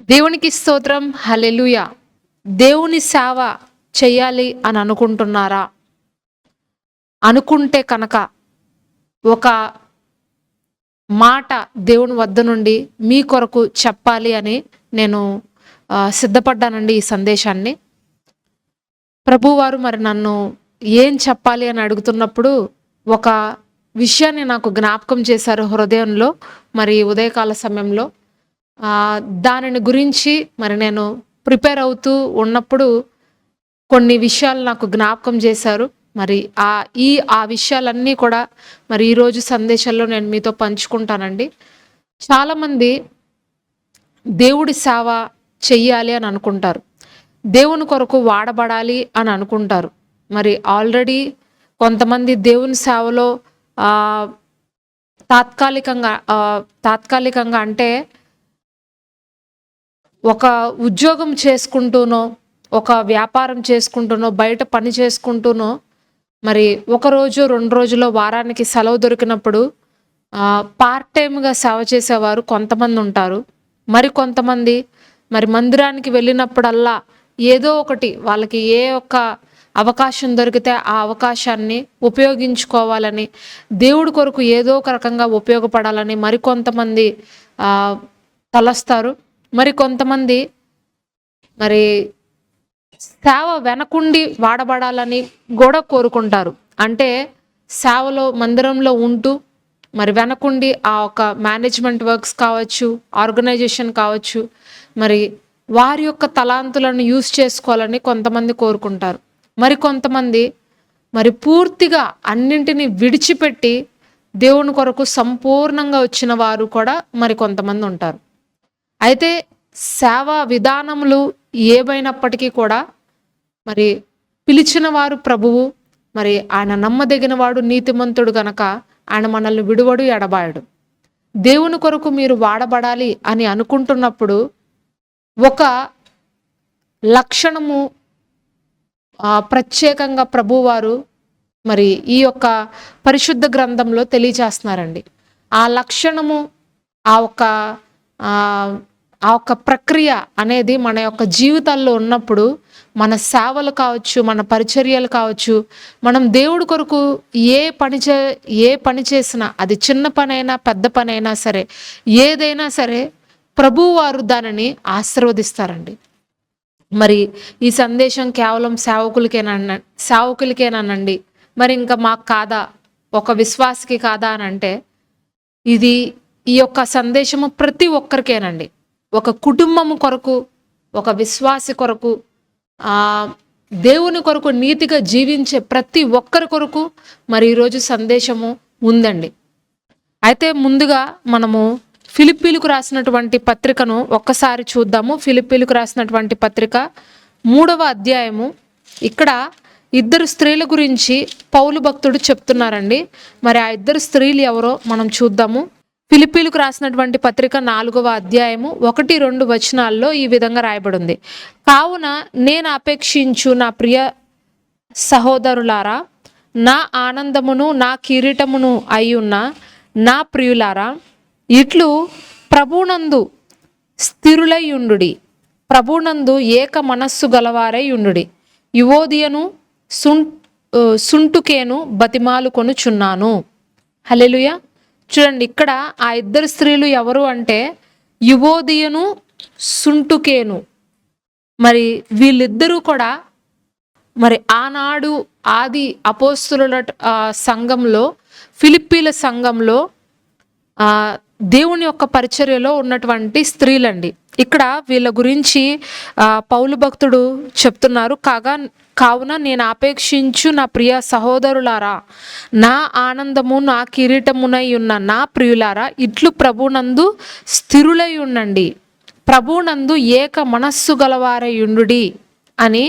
దేవునికి స్తోత్రం. హల్లెలూయా. దేవుని సేవ చెయ్యాలి అని అనుకుంటున్నారా? అనుకుంటే కనుక ఒక మాట దేవుని వద్ద నుండి మీ కొరకు చెప్పాలి అని నేను సిద్ధపడ్డానండి ఈ సందేశాన్ని. ప్రభువారు మరి నన్ను ఏం చెప్పాలి అని అడుగుతున్నప్పుడు ఒక విషయాన్ని నాకు జ్ఞాపకం చేశారు హృదయంలో, మరి ఉదయకాల సమయంలో. దానిని గురించి మరి నేను ప్రిపేర్ అవుతూ ఉన్నప్పుడు కొన్ని విషయాలు నాకు జ్ఞాపకం చేశారు. మరి ఆ విషయాలన్నీ కూడా మరి ఈరోజు సందేశంలో నేను మీతో పంచుకుంటానండి. చాలామంది దేవుడి సేవ చెయ్యాలి అని అనుకుంటారు. దేవుని కొరకు వాడబడాలి అని అనుకుంటారు. మరి ఆల్రెడీ కొంతమంది దేవుని సేవలో తాత్కాలికంగా అంటే ఒక ఉద్యోగం చేసుకుంటూనో, ఒక వ్యాపారం చేసుకుంటూనో, బయట పని చేసుకుంటూనో, మరి ఒక రోజు 2 రోజుల్లో వారానికి సెలవు దొరికినప్పుడు పార్ట్ టైమ్‌గా సేవ చేసేవారు కొంతమంది ఉంటారు. మరి కొంతమంది మరి మందిరానికి వెళ్ళినప్పుడల్లా ఏదో ఒకటి వాళ్ళకి ఏ ఒక్క అవకాశం దొరికితే ఆ అవకాశాన్ని ఉపయోగించుకోవాలని, దేవుడి కొరకు ఏదో ఒక రకంగా ఉపయోగపడాలని మరికొంతమంది తలస్తారు. మరి కొంతమంది మరి సేవ వెనకుండి వాడబడాలని కూడా కోరుకుంటారు. అంటే సేవలో మందిరంలో ఉంటూ మరి వెనకుండి ఆ ఒక మేనేజ్మెంట్ వర్క్స్ కావచ్చు, ఆర్గనైజేషన్ కావచ్చు, మరి వారి యొక్క తలాంతులను యూజ్ చేసుకోవాలని కొంతమంది కోరుకుంటారు. మరి కొంతమంది మరి పూర్తిగా అన్నింటినీ విడిచిపెట్టి దేవుని కొరకు సంపూర్ణంగా వచ్చిన వారు కూడా మరి కొంతమంది ఉంటారు. అయితే సేవా విధానములు ఏవైనప్పటికీ కూడా మరి పిలిచిన వారు ప్రభువు, మరి ఆయన నమ్మదగిన వాడు, నీతిమంతుడు గనక ఆయన మనల్ని విడువడు, ఎడబాయడు. దేవుని కొరకు మీరు వాడబడాలి అని అనుకుంటున్నప్పుడు ఒక లక్షణము ప్రత్యేకంగా ప్రభువారు మరి ఈ యొక్క పరిశుద్ధ గ్రంథంలో తెలియజేస్తున్నారండి. ఆ లక్షణము, ఆ ఒక్క ప్రక్రియ అనేది మన యొక్క జీవితాల్లో ఉన్నప్పుడు మన సేవలు కావచ్చు, మన పరిచర్యలు కావచ్చు, మనం దేవుడి కొరకు ఏ పని చేసినా, అది చిన్న పనైనా పెద్ద పనైనా సరే, ఏదైనా సరే ప్రభువారు దానిని ఆశీర్వదిస్తారండి. మరి ఈ సందేశం కేవలం సేవకులకేనండి, మరి ఇంకా మాకు కాదా, ఒక విశ్వాసికి కాదా అని అంటే, ఈ యొక్క సందేశము ప్రతి ఒక్కరికేనండి. ఒక కుటుంబము కొరకు, ఒక విశ్వాసి కొరకు, దేవుని కొరకు నీతిగా జీవించే ప్రతి ఒక్కరి కొరకు మరి ఈరోజు సందేశము ఉందండి. అయితే ముందుగా మనము ఫిలిప్పీలకు రాసినటువంటి పత్రికను ఒక్కసారి చూద్దాము. ఫిలిప్పీలకు రాసినటువంటి పత్రిక 3వ అధ్యాయము. ఇక్కడ 2 స్త్రీల గురించి పౌలు భక్తుడు చెప్తున్నారండి. మరి ఆ 2 స్త్రీలు ఎవరో మనం చూద్దాము. ఫిలిప్పీలకు రాసినటువంటి పత్రిక 4వ అధ్యాయము 1-2 వచనాల్లో ఈ విధంగా రాయబడింది. కావున నేను అపేక్షించు నా ప్రియ సహోదరులారా, నా ఆనందమును నా కిరీటమును అయ్యున్న నా ప్రియులారా, ఇట్లు ప్రభునందు స్థిరులై యుండుడి, ప్రభునందు ఏక మనస్సు గలవారై యుండుడి. యువోదియను సుంటుకేను బతిమాలు కొనుచున్నాను. హల్లెలూయా. చూడండి, ఇక్కడ ఆ 2 స్త్రీలు ఎవరు అంటే యువోదియను, సుంటుకేను. మరి వీళ్ళిద్దరూ కూడా మరి ఆనాడు ఆది అపోస్తుల సంఘంలో, ఫిలిప్పీల సంఘంలో దేవుని యొక్క పరిచర్యలో ఉన్నటువంటి స్త్రీలండి. ఇక్కడ వీళ్ళ గురించి పౌలు భక్తుడు చెప్తున్నారు. కావున నేను అపేక్షించు నా ప్రియ సహోదరులారా, నా ఆనందము నా కిరీటమునై ఉన్న నా ప్రియులారా, ఇట్లు ప్రభునందు స్థిరులై ఉండండి, ప్రభునందు ఏక మనస్సు గలవారై యుండుడి అని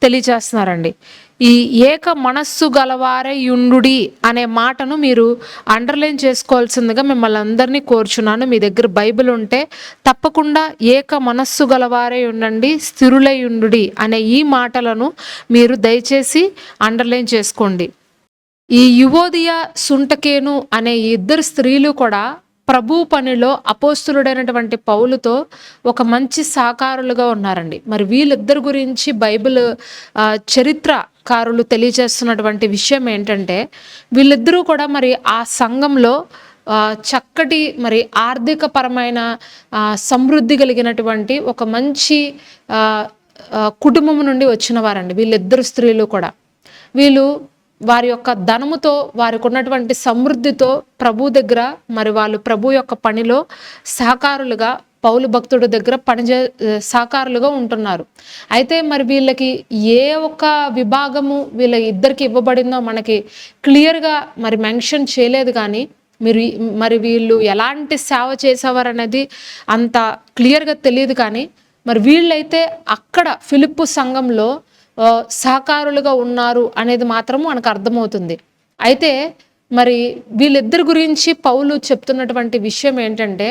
తెలియజేస్తున్నారండి. ఈ ఏక మనస్సు గలవారై యుండుడి అనే మాటను మీరు అండర్లైన్ చేసుకోవాల్సిందిగా మిమ్మల్ని అందరినీ కోరుచున్నాను. మీ దగ్గర బైబిల్ ఉంటే తప్పకుండా ఏక మనస్సు గలవారై ఉండండి, స్థిరులై యుండుడి అనే ఈ మాటలను మీరు దయచేసి అండర్లైన్ చేసుకోండి. ఈ యువోదియ, సుంటకేను అనే 2 స్త్రీలు కూడా ప్రభు పనిలో అపోస్తులుడైనటువంటి పౌలుతో ఒక మంచి సహకారులుగా ఉన్నారండి. మరి వీళ్ళిద్దరి గురించి బైబిల్ చరిత్రకారులు తెలియజేస్తున్నటువంటి విషయం ఏంటంటే, వీళ్ళిద్దరూ కూడా మరి ఆ సంఘంలో చక్కటి మరి ఆర్థిక పరమైన సమృద్ధి కలిగినటువంటి ఒక మంచి కుటుంబం నుండి వచ్చిన వారండి వీళ్ళిద్దరు స్త్రీలు కూడా. వీళ్ళు వారి యొక్క ధనముతో, వారికి ఉన్నటువంటి సమృద్ధితో ప్రభు దగ్గర మరి వాళ్ళు ప్రభు యొక్క పనిలో సహకారులుగా పౌలు భక్తుడి దగ్గర సహకారులుగా ఉంటున్నారు. అయితే మరి వీళ్ళకి ఏ ఒక్క విభాగము వీళ్ళ ఇద్దరికి ఇవ్వబడిందో మనకి క్లియర్గా మరి మెన్షన్ చేయలేదు. కానీ మరి వీళ్ళు ఎలాంటి సేవ చేసేవారు అనేది అంత క్లియర్గా తెలియదు. కానీ మరి వీళ్ళైతే అక్కడ ఫిలిప్పు సంఘంలో సహకారులుగా ఉన్నారు అనేది మాత్రము మనకు అర్థమవుతుంది. అయితే మరి వీళ్ళిద్దరి గురించి పౌలు చెప్తున్నటువంటి విషయం ఏంటంటే,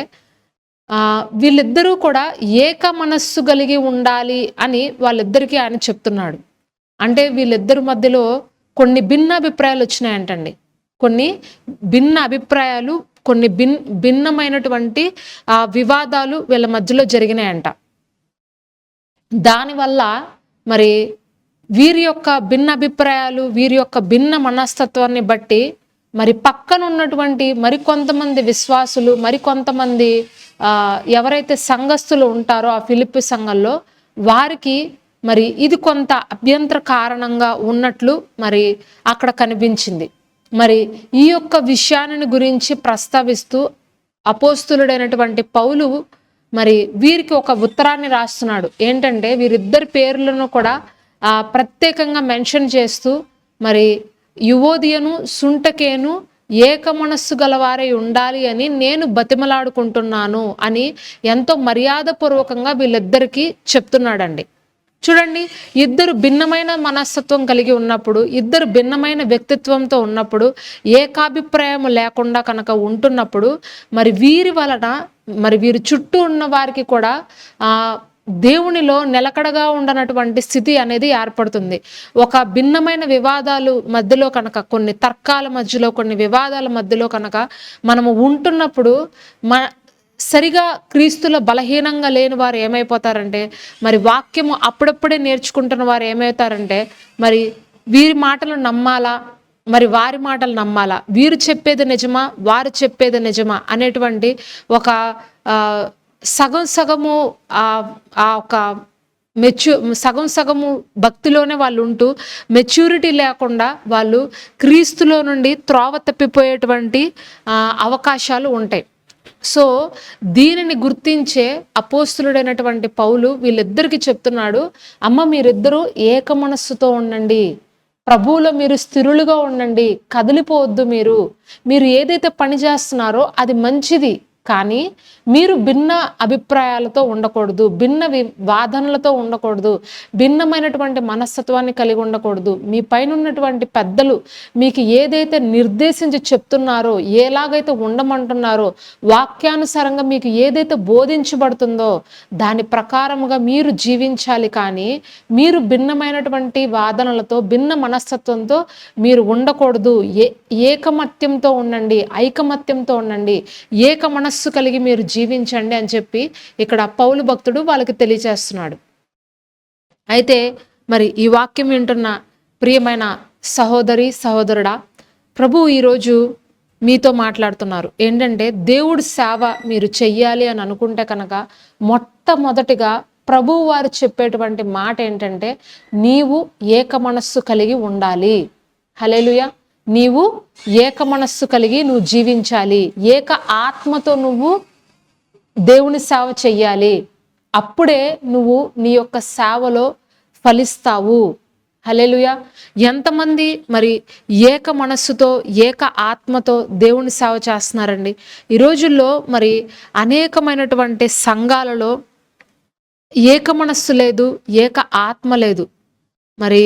వీళ్ళిద్దరూ కూడా ఏక మనస్సు కలిగి ఉండాలి అని వాళ్ళిద్దరికీ ఆయన చెప్తున్నాడు. అంటే వీళ్ళిద్దరి మధ్యలో కొన్ని భిన్న అభిప్రాయాలు వచ్చినాయంటండి. కొన్ని భిన్న అభిప్రాయాలు, కొన్ని భిన్నమైనటువంటి వివాదాలు వీళ్ళ మధ్యలో జరిగినాయంట. దానివల్ల మరి వీరి యొక్క భిన్న అభిప్రాయాలు, వీరి యొక్క భిన్న మనస్తత్వాన్ని బట్టి మరి పక్కన ఉన్నటువంటి మరికొంతమంది విశ్వాసులు, మరికొంతమంది ఎవరైతే సంఘస్థులు ఉంటారో ఆ ఫిలిప్పి సంఘంలో వారికి మరి ఇది కొంత అభ్యంతర కారణంగా ఉన్నట్లు మరి అక్కడ కనిపించింది. మరి ఈ యొక్క విషయాన్ని గురించి ప్రస్తావిస్తూ అపోస్తులుడైనటువంటి పౌలు మరి వీరికి ఒక ఉత్తరాన్ని రాస్తున్నాడు. ఏంటంటే వీరిద్దరి పేర్లను కూడా ప్రత్యేకంగా మెన్షన్ చేస్తూ మరి యువోదియను సుంటకేను ఏక మనస్సు గలవారై ఉండాలి అని నేను బతిమలాడుకుంటున్నాను అని ఎంతో మర్యాదపూర్వకంగా వీళ్ళిద్దరికీ చెప్తున్నాడండి. చూడండి, ఇద్దరు భిన్నమైన మనస్తత్వం కలిగి ఉన్నప్పుడు, ఇద్దరు భిన్నమైన వ్యక్తిత్వంతో ఉన్నప్పుడు, ఏకాభిప్రాయం లేకుండా కనుక ఉంటున్నప్పుడు మరి వీరి వలన మరి వీరి చుట్టూ ఉన్న వారికి కూడా దేవునిలో నిలకడగా ఉండనటువంటి స్థితి అనేది ఏర్పడుతుంది. ఒక భిన్నమైన వివాదాలు మధ్యలో కనుక, కొన్ని తర్కాల మధ్యలో, కొన్ని వివాదాల మధ్యలో కనుక మనము ఉంటున్నప్పుడు సరిగా క్రీస్తులో బలహీనంగా లేని వారు ఏమైపోతారంటే, మరి వాక్యము అప్పుడప్పుడే నేర్చుకుంటున్న వారు ఏమవుతారంటే, మరి వీరి మాటలు నమ్మాలా, మరి వారి మాటలు నమ్మాలా, వీరు చెప్పేది నిజమా, వారు చెప్పేది నిజమా అనేటువంటి ఒక సగం సగము ఒక సగం సగము భక్తిలోనే వాళ్ళు ఉంటూ మెచ్యూరిటీ లేకుండా వాళ్ళు క్రీస్తులో నుండి త్రోవ తప్పిపోయేటువంటి అవకాశాలు ఉంటాయి. సో దీనిని గుర్తించే అపోస్తులుడైనటువంటి పౌలు వీళ్ళిద్దరికీ చెప్తున్నాడు, అమ్మ మీరిద్దరూ ఏక మనస్సుతో ఉండండి, ప్రభువులో మీరు స్థిరులుగా ఉండండి, కదిలిపోవద్దు. మీరు ఏదైతే పని చేస్తున్నారో అది మంచిది, కానీ మీరు భిన్న అభిప్రాయాలతో ఉండకూడదు, భిన్న వాదనలతో ఉండకూడదు, భిన్నమైనటువంటి మనస్తత్వాన్ని కలిగి ఉండకూడదు. మీ పైన ఉన్నటువంటి పెద్దలు మీకు ఏదైతే నిర్దేశించి చెప్తున్నారో, ఎలాగైతే ఉండమంటున్నారో, వాక్యానుసారంగా మీకు ఏదైతే బోధించబడుతుందో దాని ప్రకారముగా మీరు జీవించాలి. కానీ మీరు భిన్నమైనటువంటి వాదనలతో, భిన్న మనస్తత్వంతో మీరు ఉండకూడదు. ఏకమత్యంతో ఉండండి, ఐకమత్యంతో ఉండండి, ఏక మనస్సు కలిగి మీరు జీవించండి అని చెప్పి ఇక్కడ పౌలు భక్తుడు వాళ్ళకి తెలియజేస్తున్నాడు. అయితే మరి ఈ వాక్యం వింటున్న ప్రియమైన సహోదరి సహోదరుడా, ప్రభు ఈరోజు మీతో మాట్లాడుతున్నారు. ఏంటంటే దేవుడి సేవ మీరు చెయ్యాలి అని అనుకుంటే కనుక మొట్టమొదటిగా ప్రభు వారు చెప్పేటువంటి మాట ఏంటంటే, నీవు ఏక మనస్సు కలిగి ఉండాలి. హల్లెలూయా. నీవు ఏక మనస్సు కలిగి నువ్వు జీవించాలి, ఏక ఆత్మతో నువ్వు దేవుని సేవ చెయ్యాలి. అప్పుడే నువ్వు నీ యొక్క సేవలో ఫలిస్తావు. హల్లెలూయా. ఎంతమంది మరి ఏక మనస్సుతో, ఏక ఆత్మతో దేవుని సేవ చేస్తున్నారండి? ఈ రోజుల్లో మరి అనేకమైనటువంటి సంఘాలలో ఏక మనస్సు లేదు, ఏక ఆత్మ లేదు. మరి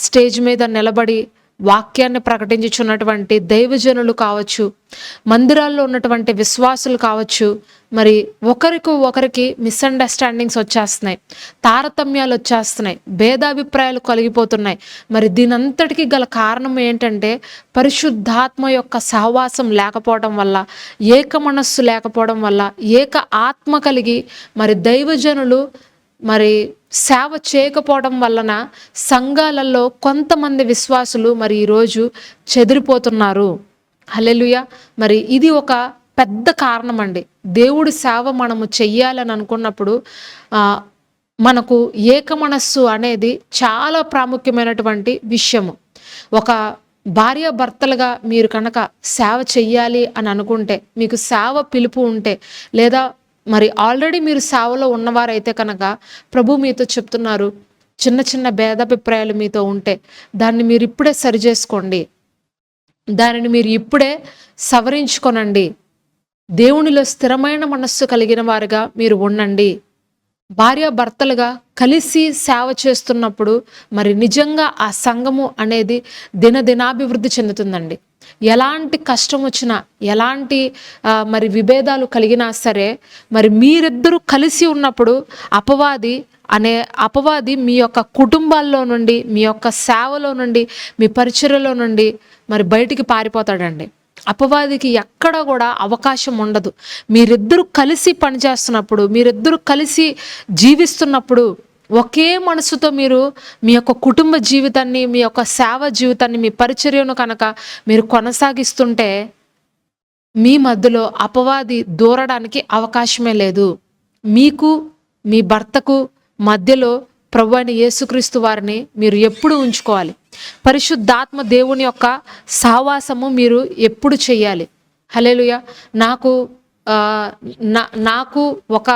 స్టేజ్ మీద నిలబడి వాక్యాన్ని ప్రకటించుచున్నటువంటి దైవజనులు కావచ్చు, మందిరాల్లో ఉన్నటువంటి విశ్వాసులు కావచ్చు, మరి ఒకరికి మిస్అండర్స్టాండింగ్స్ వచ్చేస్తున్నాయి, తారతమ్యాలు వచ్చేస్తున్నాయి, భేదాభిప్రాయాలు కలిగిపోతున్నాయి. మరి దీనంతటికీ గల కారణం ఏంటంటే పరిశుద్ధాత్మ యొక్క సహవాసం లేకపోవడం వల్ల, ఏక మనస్సు లేకపోవడం వల్ల, ఏక ఆత్మ కలిగి మరి దైవజనులు మరి సేవ చేయకపోవడం వలన సంఘాలలో కొంతమంది విశ్వాసులు మరి ఈరోజు చెదిరిపోతున్నారు. హల్లెలూయా. మరి ఇది ఒక పెద్ద కారణం అండి. దేవుడి సేవ మనము చెయ్యాలని అనుకున్నప్పుడు మనకు ఏక మనస్సు అనేది చాలా ప్రాముఖ్యమైనటువంటి విషయము. ఒక భార్యాభర్తలుగా మీరు కనుక సేవ చెయ్యాలి అని అనుకుంటే, మీకు సేవ పిలుపు ఉంటే, లేదా మరి ఆల్రెడీ మీరు సేవలో ఉన్నవారైతే కనుక ప్రభు మీతో చెప్తున్నారు, చిన్న చిన్న భేదాభిప్రాయాలు మీతో ఉంటే దాన్ని మీరు ఇప్పుడే సరి చేసుకోండి, దానిని మీరు ఇప్పుడే సవరించుకొనండి, దేవునిలో స్థిరమైన మనస్సు కలిగిన వారుగా మీరు ఉండండి. భార్యాభర్తలుగా కలిసి సేవ చేస్తున్నప్పుడు మరి నిజంగా ఆ సంఘము అనేది దినదినాభివృద్ధి చెందుతుందండి. ఎలాంటి కష్టం వచ్చినా, ఎలాంటి మరి విభేదాలు కలిగినా సరే, మరి మీరిద్దరూ కలిసి ఉన్నప్పుడు అపవాది మీ యొక్క కుటుంబాల్లో నుండి, మీ యొక్క సేవలో నుండి, మీ పరిచర్యలో నుండి మరి బయటికి పారిపోతాడండి. అపవాదికి ఎక్కడ కూడా అవకాశం ఉండదు. మీరిద్దరూ కలిసి పనిచేస్తున్నప్పుడు, మీరిద్దరూ కలిసి జీవిస్తున్నప్పుడు, ఒకే మనసుతో మీరు మీ యొక్క కుటుంబ జీవితాన్ని, మీ యొక్క సేవ జీవితాన్ని, మీ పరిచర్యను కనుక మీరు కొనసాగిస్తుంటే మీ మధ్యలో అపవాది దూరడానికి అవకాశమే లేదు. మీకు మీ భర్తకు మధ్యలో ప్రభువైన యేసుక్రీస్తు వారిని మీరు ఎప్పుడు ఉంచుకోవాలి. పరిశుద్ధాత్మ దేవుని యొక్క సహవాసము మీరు ఎప్పుడు చేయాలి. హల్లెలూయా. నాకు ఒక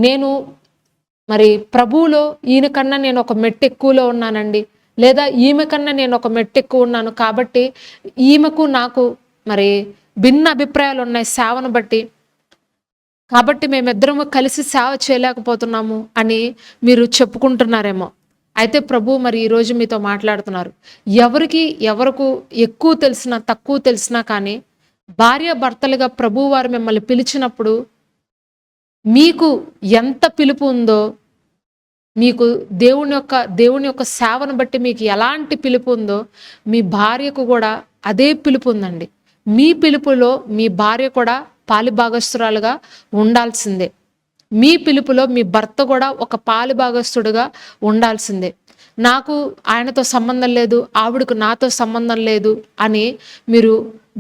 నేను మరి ప్రభువులో ఈయన కన్నా నేను ఒక మెట్టు ఎక్కువలో ఉన్నానండి, లేదా ఈమె కన్నా నేను ఒక మెట్టు ఎక్కువ ఉన్నాను, కాబట్టి ఈమెకు నాకు మరి భిన్న అభిప్రాయాలు ఉన్నాయి సేవను బట్టి, కాబట్టి మేమిద్దరము కలిసి సేవ చేయలేకపోతున్నాము అని మీరు చెప్పుకుంటున్నారేమో. అయితే ప్రభు మరి ఈరోజు మీతో మాట్లాడుతున్నారు. ఎవరికి ఎక్కువ తెలిసినా తక్కువ తెలిసినా కానీ భార్యాభర్తలుగా ప్రభు వారు మిమ్మల్ని పిలిచినప్పుడు మీకు ఎంత పిలుపు ఉందో, మీకు దేవుని యొక్క సేవను బట్టి మీకు ఎలాంటి పిలుపు ఉందో మీ భార్యకు కూడా అదే పిలుపు ఉందండి. మీ పిలుపులో మీ భార్య కూడా పాలిభాగస్తురాలుగా ఉండాల్సిందే. మీ పిలుపులో మీ భర్త కూడా ఒక పాలిభాగస్తుడుగా ఉండాల్సిందే. నాకు ఆయనతో సంబంధం లేదు, ఆవిడకు నాతో సంబంధం లేదు అని మీరు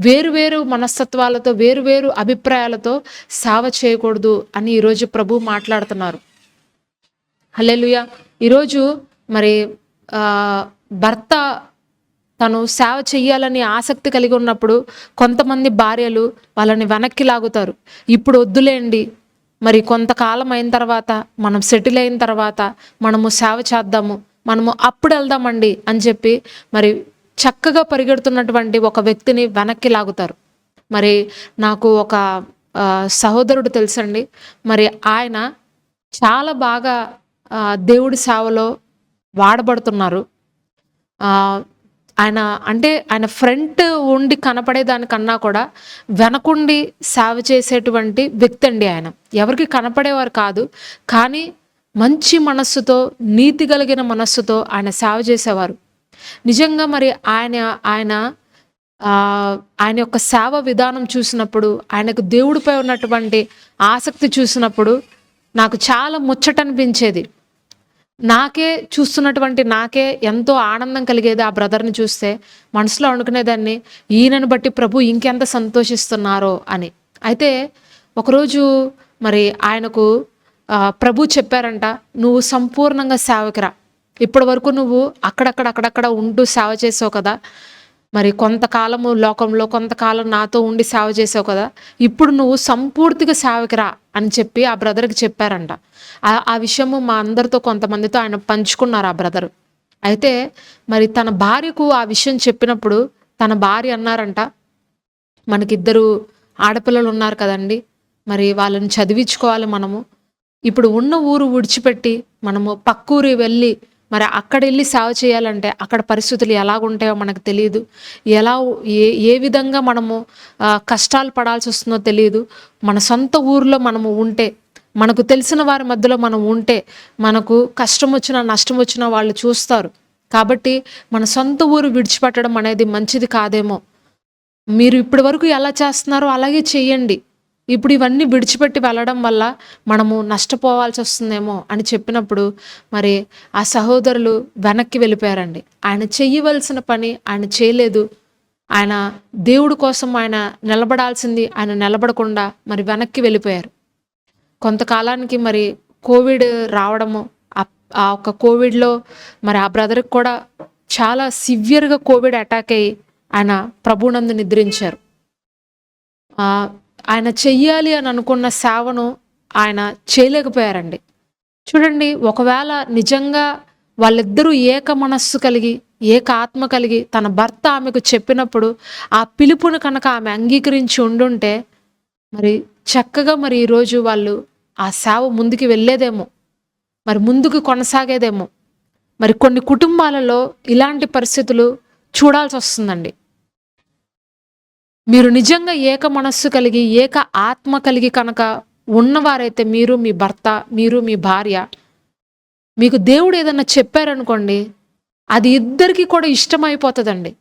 వేరువేరు మనస్తత్వాలతో, వేరువేరు అభిప్రాయాలతో సేవ చేయకూడదు అని ఈరోజు ప్రభు మాట్లాడుతున్నారు. హల్లెలూయా. ఈరోజు మరి భర్త తను సేవ చెయ్యాలని ఆసక్తి కలిగి ఉన్నప్పుడు కొంతమంది భార్యలు వాళ్ళని వెనక్కి లాగుతారు. ఇప్పుడు వద్దులేండి, మరి కొంతకాలం అయిన తర్వాత, మనం సెటిల్ అయిన తర్వాత మనము సేవ చేద్దాము, మనము అప్పుడు వెళ్దామండి అని చెప్పి మరి చక్కగా పరిగెడుతున్నటువంటి ఒక వ్యక్తిని వెనక్కి లాగుతారు. మరి నాకు ఒక సహోదరుడు తెలుసండి. మరి ఆయన చాలా బాగా దేవుడి సేవలో వాడబడుతున్నారు. ఆయన ఫ్రంట్ ఉండి కనపడేదానికన్నా కూడా వెనకుండి సేవ చేసేటువంటి వ్యక్తి అండి ఆయన. ఎవరికి కనపడేవారు కాదు, కానీ మంచి మనస్సుతో, నీతి కలిగిన మనస్సుతో ఆయన సేవ చేసేవారు. నిజంగా మరి ఆయన యొక్క సేవ విధానం చూసినప్పుడు, ఆయనకు దేవుడిపై ఉన్నటువంటి ఆసక్తి చూసినప్పుడు నాకు చాలా ముచ్చట అనిపించేది. చూస్తున్నటువంటి నాకే ఎంతో ఆనందం కలిగేది ఆ బ్రదర్ని చూస్తే. మనసులో అనుకునేదాన్ని, ఈయనను బట్టి ప్రభు ఇంకెంత సంతోషిస్తున్నారో అని. అయితే ఒకరోజు మరి ఆయనకు ప్రభు చెప్పారంట, నువ్వు సంపూర్ణంగా సేవకిరా, ఇప్పటి వరకు నువ్వు అక్కడక్కడ ఉంటూ సేవ చేసావు కదా, మరి కొంతకాలము లోకంలో, కొంతకాలం నాతో ఉండి సేవ చేసావు కదా, ఇప్పుడు నువ్వు సంపూర్తిగా సేవకిరా అని చెప్పి ఆ బ్రదర్కి చెప్పారంట. ఆ విషయము మా అందరితో, కొంతమందితో ఆయన పంచుకున్నారు ఆ బ్రదరు. అయితే మరి తన భార్యకు ఆ విషయం చెప్పినప్పుడు తన భార్య అన్నారంట, మనకిద్దరు ఆడపిల్లలు ఉన్నారు కదండి, మరి వాళ్ళని చదివించుకోవాలి మనము, ఇప్పుడు ఉన్న ఊరు విడిచిపెట్టి మనము పక్కూరి వెళ్ళి మరి అక్కడ వెళ్ళి సేవ చేయాలంటే అక్కడ పరిస్థితులు ఎలాగుంటాయో మనకు తెలియదు. ఎలా ఏ విధంగా మనము కష్టాలు పడాల్సి వస్తుందో తెలియదు. మన సొంత ఊరిలో మనము ఉంటే, మనకు తెలిసిన వారి మధ్యలో మనం ఉంటే, మనకు కష్టం వచ్చినా నష్టం వచ్చినా వాళ్ళు చూస్తారు. కాబట్టి మన సొంత ఊరు విడిచిపెట్టడం అనేది మంచిది కాదేమో. మీరు ఇప్పటి వరకు ఎలా చేస్తున్నారో అలాగే చేయండి. ఇప్పుడు ఇవన్నీ విడిచిపెట్టి వెళ్ళడం వల్ల మనము నష్టపోవాల్సి వస్తుందేమో అని చెప్పినప్పుడు మరి ఆ సహోదరులు వెనక్కి వెళ్ళిపోయారండి. ఆయన చెయ్యవలసిన పని ఆయన చేయలేదు. ఆయన దేవుడి కోసం ఆయన నిలబడాల్సింది ఆయన నిలబడకుండా మరి వెనక్కి వెళ్ళిపోయారు. కొంతకాలానికి మరి కోవిడ్ రావడము, ఆ ఒక్క కోవిడ్లో మరి ఆ బ్రదర్కి కూడా చాలా సివియర్గా కోవిడ్ అటాక్ అయ్యి ఆయన ప్రభునందు నిద్రించారు. ఆయన చెయ్యాలి అని అనుకున్న సేవను ఆయన చేయలేకపోయారండి. చూడండి, ఒకవేళ నిజంగా వాళ్ళిద్దరూ ఏక మనస్సు కలిగి ఏక ఆత్మ కలిగి తన భర్త ఆమెకు చెప్పినప్పుడు ఆ పిలుపును కనుక ఆమె అంగీకరించి ఉండుంటే మరి చక్కగా మరి ఈరోజు వాళ్ళు ఆ సేవ ముందుకు వెళ్ళేదేమో, మరి ముందుకు కొనసాగేదేమో. మరి కొన్ని కుటుంబాలలో ఇలాంటి పరిస్థితులు చూడాల్సి వస్తుందండి. మీరు నిజంగా ఏక మనస్సు కలిగి ఏక ఆత్మ కలిగి కనుక ఉన్నవారైతే, మీరు మీ భర్త, మీరు మీ భార్య, మీకు దేవుడు ఏదన్నా చెప్పారనుకోండి, అది ఇద్దరికి కూడా ఇష్టమైపోతుందండి.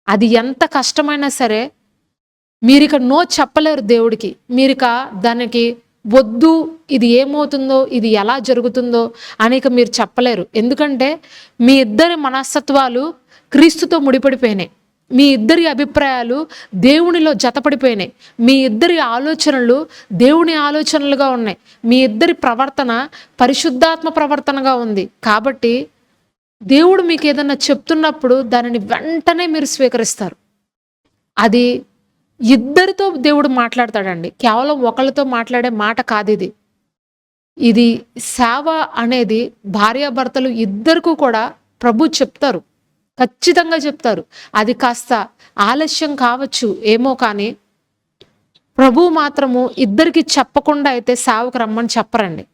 అది ఎంత కష్టమైనా సరే మీరిక నో చెప్పలేరు దేవుడికి. మీరిక దానికి వద్దు, ఇది ఏమవుతుందో, ఇది ఎలా జరుగుతుందో అనేక మీరు చెప్పలేరు. ఎందుకంటే మీ ఇద్దరి మనస్తత్వాలు క్రీస్తుతో ముడిపడిపోయినాయి. మీ ఇద్దరి అభిప్రాయాలు దేవునిలో జతపడిపోయినాయి. మీ ఇద్దరి ఆలోచనలు దేవుని ఆలోచనలుగా ఉన్నాయి. మీ ఇద్దరి ప్రవర్తన పరిశుద్ధాత్మ ప్రవర్తనగా ఉంది. కాబట్టి దేవుడు మీకు ఏదన్నా చెప్తున్నప్పుడు దానిని వెంటనే మీరు స్వీకరిస్తారు. అది ఇద్దరితో దేవుడు మాట్లాడతాడండి. కేవలం ఒకళ్ళతో మాట్లాడే మాట కాదు ఇది. ఇది సేవ అనేది భార్యాభర్తలు ఇద్దరికీ కూడా ప్రభు చెప్తారు, ఖచ్చితంగా చెప్తారు. అది కాస్త ఆలస్యం కావచ్చు ఏమో, కానీ ప్రభు మాత్రము ఇద్దరికి చెప్పకుండా అయితే సేవకు రమ్మని చెప్పరండి.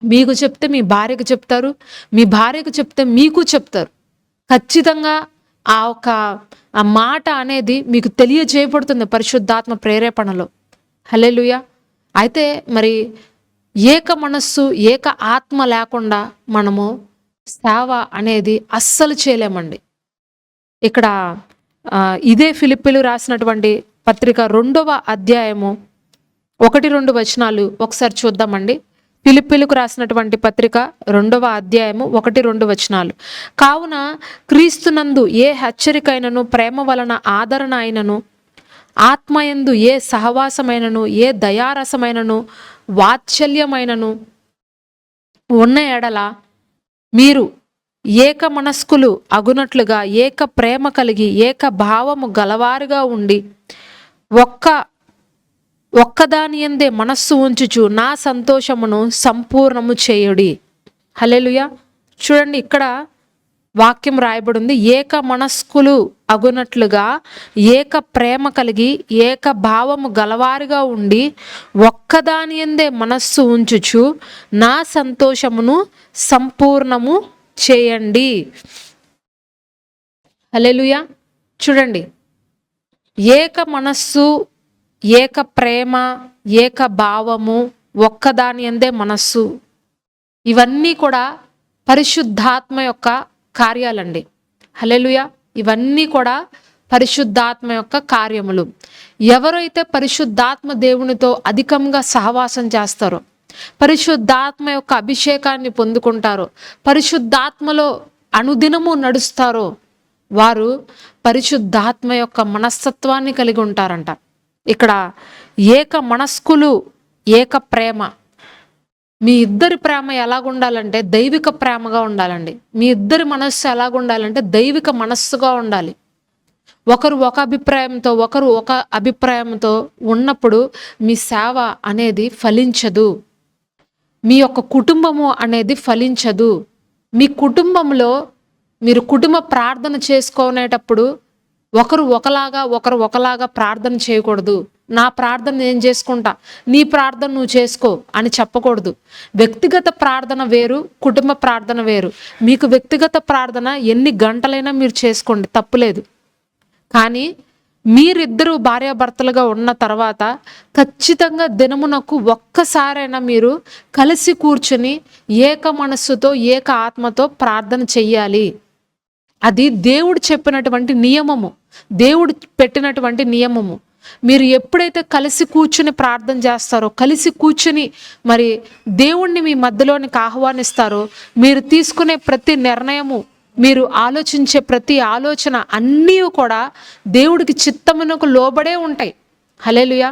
మీకు చెప్తే మీ భార్యకు చెప్తారు, మీ భార్యకు చెప్తే మీకు చెప్తారు. ఖచ్చితంగా ఆ మాట అనేది మీకు తెలియజేయబడుతుంది పరిశుద్ధాత్మ ప్రేరేపణలో. హల్లెలూయా. అయితే మరి ఏక మనస్సు ఏక ఆత్మ లేకుండా మనము సేవ అనేది అస్సలు చేయలేమండి. ఇక్కడ ఇదే ఫిలిప్పీలు రాసినటువంటి పత్రిక 2వ అధ్యాయము 1-2 వచనాలు ఒకసారి చూద్దామండి. ఫిలిప్పీలకు రాసినటువంటి పత్రిక 2వ అధ్యాయము 1-2 వచనాలు. కావున క్రీస్తునందు ఏ హెచ్చరికైనను, ప్రేమ వలన ఆదరణ అయినను, ఆత్మయందు ఏ సహవాసమైనను, ఏ దయారసమైనను, వాత్సల్యమైనను ఉన్న ఎడల మీరు ఏక మనస్కులు అగునట్లుగా ఏక ప్రేమ కలిగి ఏక భావము గలవారుగా ఉండి ఒక్కదాని యందే మనస్సు ఉంచుచు నా సంతోషమును సంపూర్ణము చేయుడి. హల్లెలూయా. చూడండి, ఇక్కడ వాక్యం రాయబడింది, ఏక మనస్కులు అగునట్లుగా ఏక ప్రేమ కలిగి ఏక భావము గలవారుగా ఉండి ఒక్కదాని యందే మనస్సు ఉంచుచు నా సంతోషమును సంపూర్ణము చేయండి. హల్లెలూయా. చూడండి, ఏక మనస్సు, ఏక ప్రేమ, ఏక భావము, ఒక్కదాని యందే మనస్సు, ఇవన్నీ కూడా పరిశుద్ధాత్మ యొక్క కార్యాలండి. హల్లెలూయా. ఇవన్నీ కూడా పరిశుద్ధాత్మ యొక్క కార్యములు. ఎవరైతే పరిశుద్ధాత్మ దేవునితో అధికంగా సహవాసం చేస్తారో, పరిశుద్ధాత్మ యొక్క అభిషేకాన్ని పొందుకుంటారో, పరిశుద్ధాత్మలో అనుదినము నడుస్తారో, వారు పరిశుద్ధాత్మ యొక్క మనస్తత్వాన్ని కలిగి ఉంటారంట. ఇక్కడ ఏక మనస్కులు ఏక ప్రేమ. మీ ఇద్దరి ప్రేమ ఎలాగుండాలంటే దైవిక ప్రేమగా ఉండాలండి. మీ ఇద్దరి మనస్సు ఎలాగుండాలంటే దైవిక మనస్సుగా ఉండాలి. ఒకరు ఒక అభిప్రాయంతో, ఒకరు ఒక అభిప్రాయంతో ఉన్నప్పుడు మీ సేవ అనేది ఫలించదు. మీ యొక్క కుటుంబము అనేది ఫలించదు. మీ కుటుంబంలో మీరు కుటుంబ ప్రార్థన చేసుకునేటప్పుడు ఒకరు ఒకలాగా ప్రార్థన చేయకూడదు. నా ప్రార్థన నేను చేసుకుంటా, నీ ప్రార్థన నువ్వు చేసుకో అని చెప్పకూడదు. వ్యక్తిగత ప్రార్థన వేరు, కుటుంబ ప్రార్థన వేరు. మీకు వ్యక్తిగత ప్రార్థన ఎన్ని గంటలైనా మీరు చేసుకోండి, తప్పులేదు. కానీ మీరిద్దరూ భార్యాభర్తలుగా ఉన్న తర్వాత ఖచ్చితంగా దినమునకు ఒక్కసారైనా మీరు కలిసి కూర్చుని ఏక మనస్సుతో ఏక ఆత్మతో ప్రార్థన చెయ్యాలి. అది దేవుడు చెప్పినటువంటి నియమము, దేవుడు పెట్టినటువంటి నియమము. మీరు ఎప్పుడైతే కలిసి కూర్చుని ప్రార్థన చేస్తారో, కలిసి కూర్చుని మరి దేవుణ్ణి మీ మధ్యలోనికి ఆహ్వానిస్తారో, మీరు తీసుకునే ప్రతి నిర్ణయము, మీరు ఆలోచించే ప్రతి ఆలోచన అన్నీ కూడా దేవుడికి చిత్తమునకు లోబడే ఉంటాయి. హల్లెలూయా.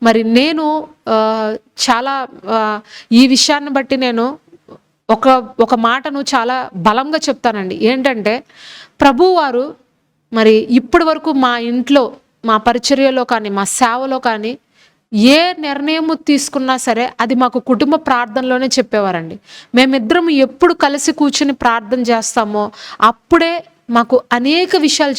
మరి నేను చాలా ఈ విషయాన్ని బట్టి నేను ఒక మాటను చాలా బలంగా చెప్తానండి. ఏంటంటే ప్రభువారు మరి ఇప్పటి వరకు మా ఇంట్లో, మా పరిచర్యలో కానీ, మా సేవలో కానీ ఏ నిర్ణయము తీసుకున్నా సరే అది మాకు కుటుంబ ప్రార్థనలోనే చెప్పేవారండి. మేమిద్దరం ఎప్పుడు కలిసి కూర్చుని ప్రార్థన చేస్తామో అప్పుడే మాకు అనేక విషయాలు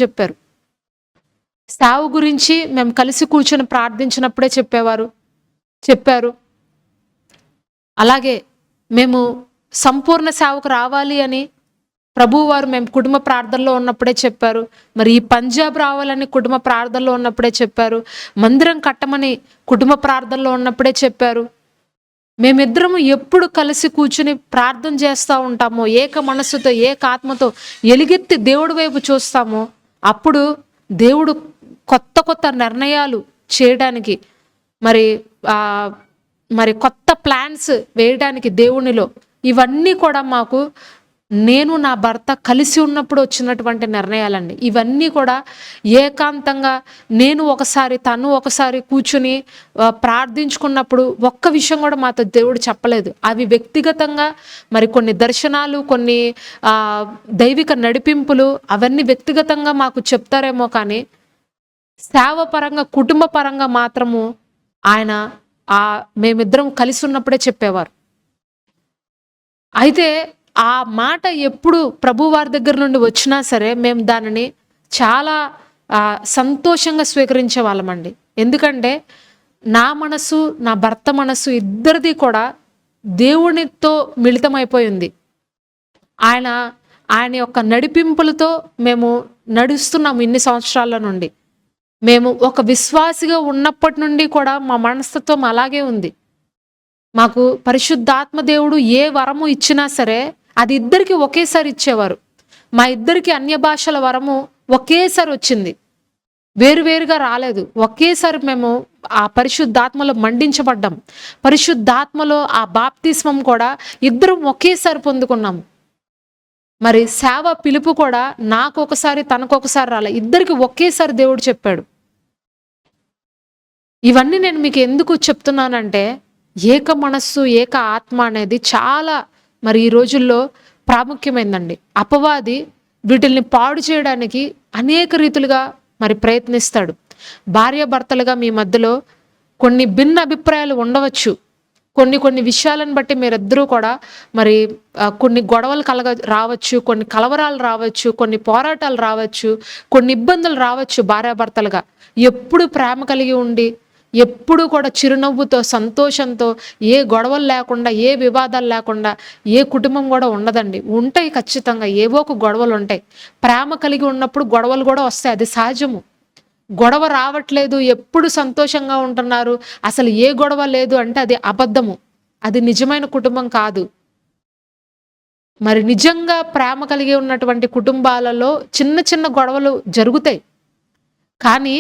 సేవ గురించి మేము కలిసి కూర్చొని ప్రార్థించినప్పుడే చెప్పారు. అలాగే మేము సంపూర్ణ సేవకు రావాలి అని ప్రభువారు మేము కుటుంబ ప్రార్థనలో ఉన్నప్పుడే చెప్పారు. మరి ఈ పంజాబ్ రావాలని కుటుంబ ప్రార్థనలో ఉన్నప్పుడే చెప్పారు. మందిరం కట్టమని కుటుంబ ప్రార్థనలో ఉన్నప్పుడే చెప్పారు. మేమిద్దరము ఎప్పుడు కలిసి కూర్చుని ప్రార్థన చేస్తూ ఉంటామో, ఏక మనస్సుతో ఏక ఆత్మతో ఎలుగెత్తి దేవుడి వైపు చూస్తామో అప్పుడు దేవుడు కొత్త కొత్త నిర్ణయాలు చేయడానికి మరి కొత్త ప్లాన్స్ వేయడానికి దేవునిలో ఇవన్నీ కూడా మాకు నేను నా భర్త కలిసి ఉన్నప్పుడు వచ్చినటువంటి నిర్ణయాలండి. ఇవన్నీ కూడా ఏకాంతంగా నేను ఒకసారి, తను ఒకసారి కూర్చుని ప్రార్థించుకున్నప్పుడు ఒక్క విషయం కూడా మాతో దేవుడు చెప్పలేదు. అవి వ్యక్తిగతంగా మరి కొన్ని దర్శనాలు, కొన్ని దైవిక నడిపింపులు అవన్నీ వ్యక్తిగతంగా మాకు చెప్తారేమో, కానీ సేవ పరంగా, కుటుంబ పరంగా మాత్రము ఆయన మేమిద్దరం కలిసి ఉన్నప్పుడే చెప్పేవారు. అయితే ఆ మాట ఎప్పుడు ప్రభువారి దగ్గర నుండి వచ్చినా సరే మేము దానిని చాలా సంతోషంగా స్వీకరించే వాళ్ళమండి. ఎందుకంటే నా మనసు, నా భర్త మనసు ఇద్దరిది కూడా దేవునితో మిళితమైపోయింది. ఆయన యొక్క నడిపింపులతో మేము నడుస్తున్నాము ఇన్ని సంవత్సరాల నుండి. మేము ఒక విశ్వాసిగా ఉన్నప్పటి నుండి కూడా మా మనస్తత్వం అలాగే ఉంది. మాకు పరిశుద్ధాత్మ దేవుడు ఏ వరము ఇచ్చినా సరే అది ఇద్దరికి ఒకేసారి ఇచ్చేవారు. మా ఇద్దరికి అన్య భాషల వరము ఒకేసారి వచ్చింది, వేరువేరుగా రాలేదు. ఒకేసారి మేము ఆ పరిశుద్ధాత్మలో మండించబడ్డాం. పరిశుద్ధాత్మలో ఆ బాప్తిస్మం కూడా ఇద్దరం ఒకేసారి పొందుకున్నాము. మరి సేవ పిలుపు కూడా నాకు ఒకసారి, తనకొకసారి రాలే, ఇద్దరికి ఒకేసారి దేవుడు చెప్పాడు. ఇవన్నీ నేను మీకు ఎందుకు చెప్తున్నానంటే ఏక మనస్సు ఏక ఆత్మ అనేది చాలా మరి ఈ రోజుల్లో ప్రాముఖ్యమైందండి. అపవాది వీటిల్ని పాడు చేయడానికి అనేక రీతులుగా మరి ప్రయత్నిస్తాడు. భార్యాభర్తలుగా మీ మధ్యలో కొన్ని భిన్న అభిప్రాయాలు ఉండవచ్చు. కొన్ని విషయాలను బట్టి మీరిద్దరూ కూడా మరి కొన్ని గొడవలు రావచ్చు, కొన్ని కలవరాలు రావచ్చు, కొన్ని పోరాటాలు రావచ్చు, కొన్ని ఇబ్బందులు రావచ్చు. భార్యాభర్తలుగా ఎప్పుడు ప్రేమ కలిగి ఉండి ఎప్పుడు కూడా చిరునవ్వుతో, సంతోషంతో, ఏ గొడవలు లేకుండా, ఏ వివాదాలు లేకుండా ఏ కుటుంబం కూడా ఉండదండి. ఉంటాయి, ఖచ్చితంగా ఏవో ఒక గొడవలు ఉంటాయి. ప్రేమ కలిగి ఉన్నప్పుడు గొడవలు కూడా వస్తాయి, అది సహజము. గొడవ రావట్లేదు, ఎప్పుడు సంతోషంగా ఉంటున్నారు, అసలు ఏ గొడవ లేదు అంటే అది అబద్ధము, అది నిజమైన కుటుంబం కాదు. మరి నిజంగా ప్రేమ కలిగి ఉన్నటువంటి కుటుంబాలలో చిన్న చిన్న గొడవలు జరుగుతాయి. కానీ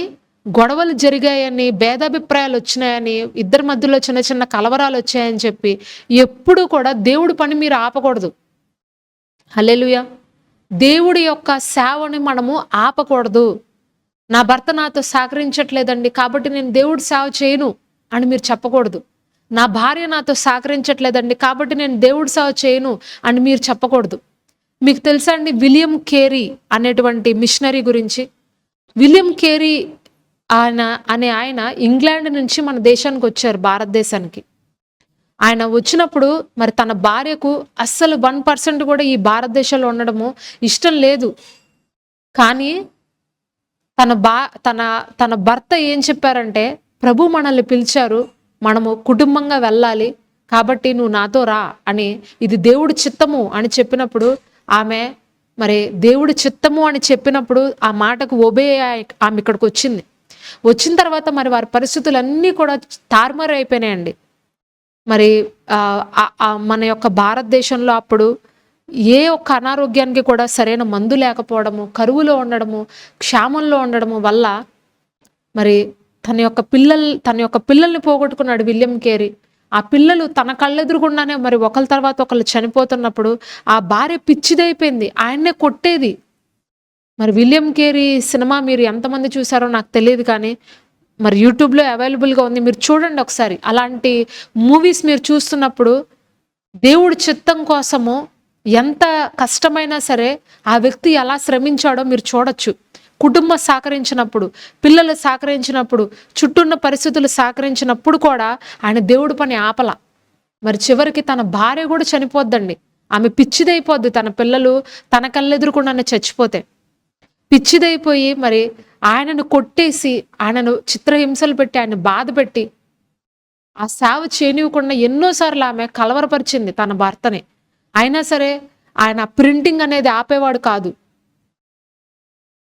గొడవలు జరిగాయని, భేదాభిప్రాయాలు వచ్చినాయని, ఇద్దరి మధ్యలో చిన్న చిన్న కలవరాలు వచ్చాయని చెప్పి ఎప్పుడు కూడా దేవుడి పని మీరు ఆపకూడదు. హల్లెలూయా. దేవుడి యొక్క సేవని మనము ఆపకూడదు. నా భర్త నాతో సహకరించట్లేదండి కాబట్టి నేను దేవుడి సేవ చేయను అని మీరు చెప్పకూడదు. నా భార్య నాతో సహకరించట్లేదండి కాబట్టి నేను దేవుడి సేవ చేయను అని మీరు చెప్పకూడదు. మీకు తెలుసా అండి విలియం కేరీ అనేటువంటి మిషనరీ గురించి? విలియం కేరీ ఆయన ఇంగ్లాండ్ నుంచి మన దేశానికి వచ్చారు, భారతదేశానికి. ఆయన వచ్చినప్పుడు మరి తన భార్యకు అస్సలు 1% కూడా ఈ భారతదేశంలో ఉండడము ఇష్టం లేదు. కానీ తన భర్త ఏం చెప్పారంటే, ప్రభు మనల్ని పిలిచారు, మనము కుటుంబంగా వెళ్ళాలి, కాబట్టి నువ్వు నాతో రా అని, ఇది దేవుడి చిత్తము అని చెప్పినప్పుడు ఆమె మరి దేవుడి చిత్తము అని చెప్పినప్పుడు ఆ మాటకు ఒబే ఆమె ఇక్కడికి వచ్చింది. వచ్చిన తర్వాత మరి వారి పరిస్థితులన్నీ కూడా తారుమారు అయిపోయినాయండి. మరి మన యొక్క భారతదేశంలో అప్పుడు ఏ ఒక్క అనారోగ్యానికి కూడా సరైన మందు లేకపోవడము, కరువులో ఉండడము, క్షామంలో ఉండడము వల్ల మరి తన యొక్క పిల్లల్ని పోగొట్టుకున్నాడు విలియం కేరీ. ఆ పిల్లలు తన కళ్ళెదురుగుండానే మరి ఒకళ్ళ తర్వాత ఒకళ్ళు చనిపోతున్నప్పుడు ఆ భార్య పిచ్చిదైపోయింది, ఆయన్నే కొట్టేది. మరి విలియం కేరీ సినిమా మీరు ఎంతమంది చూసారో నాకు తెలియదు, కానీ మరి యూట్యూబ్లో అవైలబుల్గా ఉంది, మీరు చూడండి ఒకసారి. అలాంటి మూవీస్ మీరు చూస్తున్నప్పుడు దేవుడి చిత్తం కోసము ఎంత కష్టమైనా సరే ఆ వ్యక్తి ఎలా శ్రమించాడో మీరు చూడొచ్చు. కుటుంబం సహకరించినప్పుడు, పిల్లలు సహకరించినప్పుడు, చుట్టూన్న పరిస్థితులు సహకరించినప్పుడు కూడా ఆయన దేవుడి పని ఆపల. మరి చివరికి తన భార్య కూడా చనిపోద్దండి. ఆమె పిచ్చిదైపోద్ది, తన పిల్లలు తన కళ్ళెదురుకుండానే చచ్చిపోతే పిచ్చిదైపోయి మరి ఆయనను కొట్టేసి, ఆయనను చిత్రహింసలు పెట్టి, ఆయన బాధ పెట్టి ఆ సేవ చేయనివ్వకుండా ఎన్నోసార్లు ఆమె కలవరపరిచింది తన భర్తని. అయినా సరే ఆయన ప్రింటింగ్ అనేది ఆపేవాడు కాదు,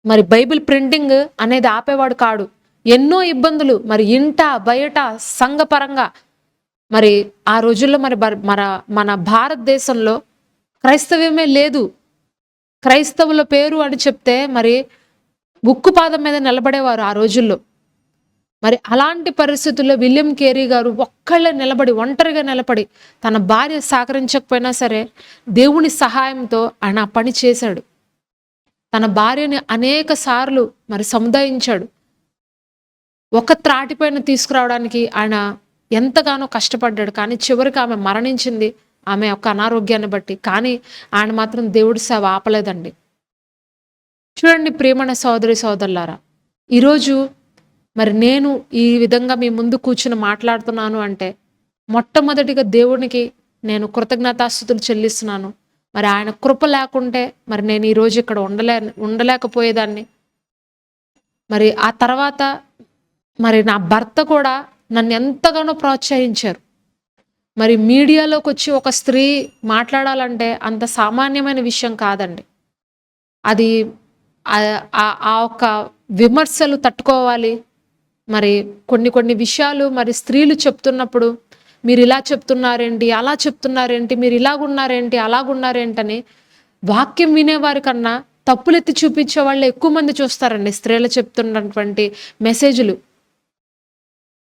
మరి బైబిల్ ప్రింటింగ్ అనేది ఆపేవాడు కాడు. ఎన్నో ఇబ్బందులు మరి ఇంట బయట సంఘపరంగా. మరి ఆ రోజుల్లో మరి మన భారతదేశంలో క్రైస్తవ్యమే లేదు. క్రైస్తవుల పేరు అని చెప్తే మరి ఉక్కుపాదం మీద నిలబడేవారు ఆ రోజుల్లో. మరి అలాంటి పరిస్థితుల్లో విలియం కేరీ గారు ఒక్కళ్ళే నిలబడి, ఒంటరిగా నిలబడి, తన భార్య సహకరించకపోయినా సరే దేవుని సహాయంతో ఆయన ఆ పని చేశాడు. తన భార్యని అనేక సార్లు మరి సముదాయించాడు. ఒక త్రాటిపైన తీసుకురావడానికి ఆయన ఎంతగానో కష్టపడ్డాడు. కానీ చివరికి ఆమె మరణించింది ఆమె యొక్క అనారోగ్యాన్ని బట్టి. కానీ ఆయన మాత్రం దేవుడి సేవ ఆపలేదండి. చూడండి ప్రియమైన సోదరి సోదరులారా, ఈరోజు మరి నేను ఈ విధంగా మీ ముందు కూర్చుని మాట్లాడుతున్నాను అంటే మొట్టమొదటిగా దేవునికి నేను కృతజ్ఞతాస్తుతులు చెల్లిస్తున్నాను. మరి ఆయన కృప లేకుంటే మరి నేను ఈరోజు ఇక్కడ ఉండలేకపోయేదాన్ని. మరి ఆ తర్వాత మరి నా భర్త కూడా నన్ను ఎంతగానో ప్రోత్సహించారు. మరి మీడియాలోకి వచ్చి ఒక స్త్రీ మాట్లాడాలంటే అంత సామాన్యమైన విషయం కాదండి. అది ఆ ఒక్క విమర్శలు తట్టుకోవాలి. మరి కొన్ని విషయాలు మరి స్త్రీలు చెప్తున్నప్పుడు మీరు ఇలా చెప్తున్నారేంటి, అలా చెప్తున్నారేంటి, మీరు ఇలాగున్నారేంటి, అలాగున్నారేంటని వాక్యం వినేవారి కన్నా తప్పులెత్తి చూపించే వాళ్ళు ఎక్కువ మంది చూస్తారండి స్త్రీలు చెప్తున్నటువంటి మెసేజ్లు.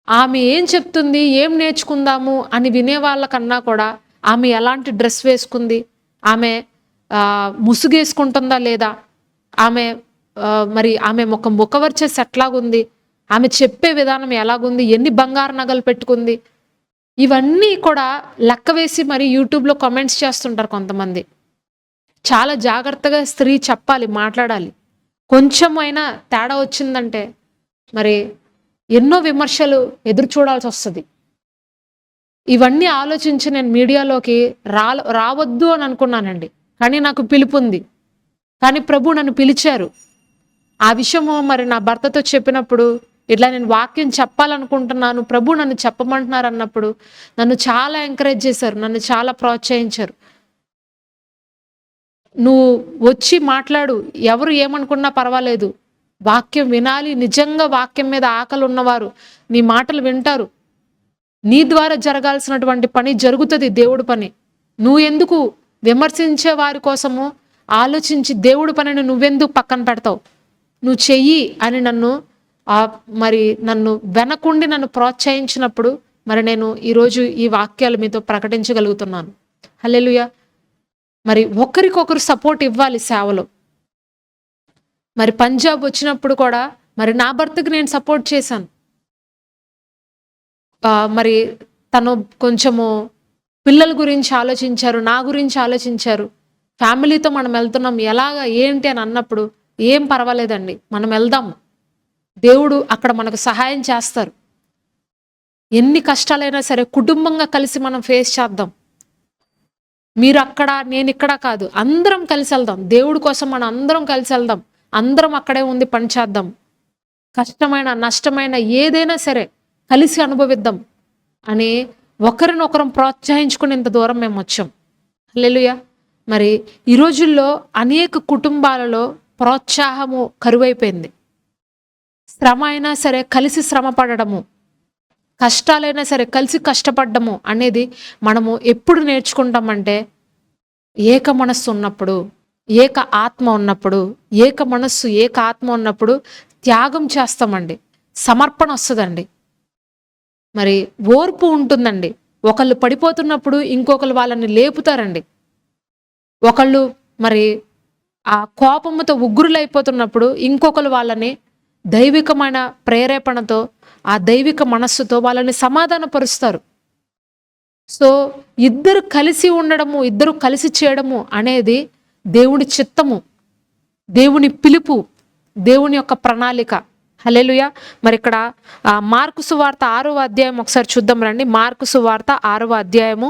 ఆమె ఏం చెప్తుంది, ఏం నేర్చుకుందాము అని వినే వాళ్ళకన్నా కూడా ఆమె ఎలాంటి డ్రెస్ వేసుకుంది, ఆమె ముసుగేసుకుంటుందా లేదా, ఆమె ఆమె ముఖవర్చస్ ఎట్లాగుంది, ఆమె చెప్పే విధానం ఎలాగుంది, ఎన్ని బంగారు నగలు పెట్టుకుంది, ఇవన్నీ కూడా లెక్క వేసి మరి యూట్యూబ్లో కామెంట్స్ చేస్తుంటారు కొంతమంది. చాలా జాగ్రత్తగా స్త్రీ చెప్పాలి, మాట్లాడాలి. కొంచెం అయినా తేడా వచ్చిందంటే మరి ఎన్నో విమర్శలు ఎదురు చూడాల్సి వస్తుంది. ఇవన్నీ ఆలోచించి నేను మీడియాలోకి రావద్దు అని అనుకున్నానండి. కానీ నాకు పిలుపు ఉంది, కానీ ప్రభు నన్ను పిలిచారు. ఆ విషయము మరి నా భర్తతో చెప్పినప్పుడు, ఇట్లా నేను వాక్యం చెప్పాలనుకుంటున్నాను, ప్రభు నన్ను చెప్పమంటున్నారు అన్నప్పుడు నన్ను చాలా ఎంకరేజ్ చేశారు, నన్ను చాలా ప్రోత్సహించారు. నువ్వు వచ్చి మాట్లాడు, ఎవరు ఏమనుకున్నా పర్వాలేదు, వాక్యం వినాలి. నిజంగా వాక్యం మీద ఆకలి ఉన్నవారు నీ మాటలు వింటారు. నీ ద్వారా జరగాల్సినటువంటి పని జరుగుతుంది, దేవుడి పని. నువ్వు ఎందుకు విమర్శించే వారి కోసము ఆలోచించి దేవుడి పనిని నువ్వెందుకు పక్కన పెడతావు, నువ్వు చెయ్యి అని నన్ను వెనకుండి నన్ను ప్రోత్సహించినప్పుడు మరి నేను ఈరోజు ఈ వాక్యాలు మీతో ప్రకటించగలుగుతున్నాను. హల్లెలూయా. మరి ఒకరికొకరు సపోర్ట్ ఇవ్వాలి సేవలో. మరి పంజాబ్ వచ్చినప్పుడు కూడా మరి నా భర్తకి నేను సపోర్ట్ చేశాను. మరి తను కొంచెము పిల్లల గురించి ఆలోచించారు, నా గురించి ఆలోచించారు. ఫ్యామిలీతో మనం వెళ్తున్నాం, ఎలాగా ఏంటి అని అన్నప్పుడు ఏం పర్వాలేదండి, మనం వెళ్దాం, దేవుడు అక్కడ మనకు సహాయం చేస్తారు. ఎన్ని కష్టాలైనా సరే కుటుంబంగా కలిసి మనం ఫేస్ చేద్దాం. మీరు అక్కడ నేను ఇక్కడ కాదు, అందరం కలిసి వెళ్దాం. దేవుడి కోసం మనం అందరం కలిసి వెళ్దాం. అందరం అక్కడే ఉంది పని చేద్దాం. కష్టమైన నష్టమైన ఏదైనా సరే కలిసి అనుభవిద్దాం అని ఒకరినొకరం ప్రోత్సహించుకునేంత దూరం మేము వచ్చాం. హల్లెలూయా. మరి ఈ రోజుల్లో అనేక కుటుంబాలలో ప్రోత్సాహము కరువైపోయింది. శ్రమ అయినా సరే కలిసి శ్రమ పడడము, కష్టాలైనా సరే కలిసి కష్టపడ్డము అనేది మనము ఎప్పుడు నేర్చుకుంటామంటే ఏక మనస్సు ఉన్నప్పుడు, ఏక ఆత్మ ఉన్నప్పుడు, ఏక మనస్సు ఏక ఆత్మ ఉన్నప్పుడు త్యాగం చేస్తామండి, సమర్పణ వస్తుందండి, మరి ఓర్పు ఉంటుందండి. ఒకళ్ళు పడిపోతున్నప్పుడు ఇంకొకరు వాళ్ళని లేపుతారండి. ఒకళ్ళు మరి ఆ కోపముతో ఉగ్రులైపోతున్నప్పుడు ఇంకొకరు వాళ్ళని దైవికమైన ప్రేరేపణతో, ఆ దైవిక మనస్సుతో వాళ్ళని సమాధానపరుస్తారు. సో ఇద్దరు కలిసి ఉండడము, ఇద్దరు కలిసి చేయడము అనేది దేవుని చిత్తము, దేవుని పిలుపు, దేవుని యొక్క ప్రణాళిక. హల్లెలూయా. మరి ఇక్కడ మార్కు సువార్త 6వ అధ్యాయం ఒకసారి చూద్దాం రండి. మార్కు సువార్త 6వ అధ్యాయము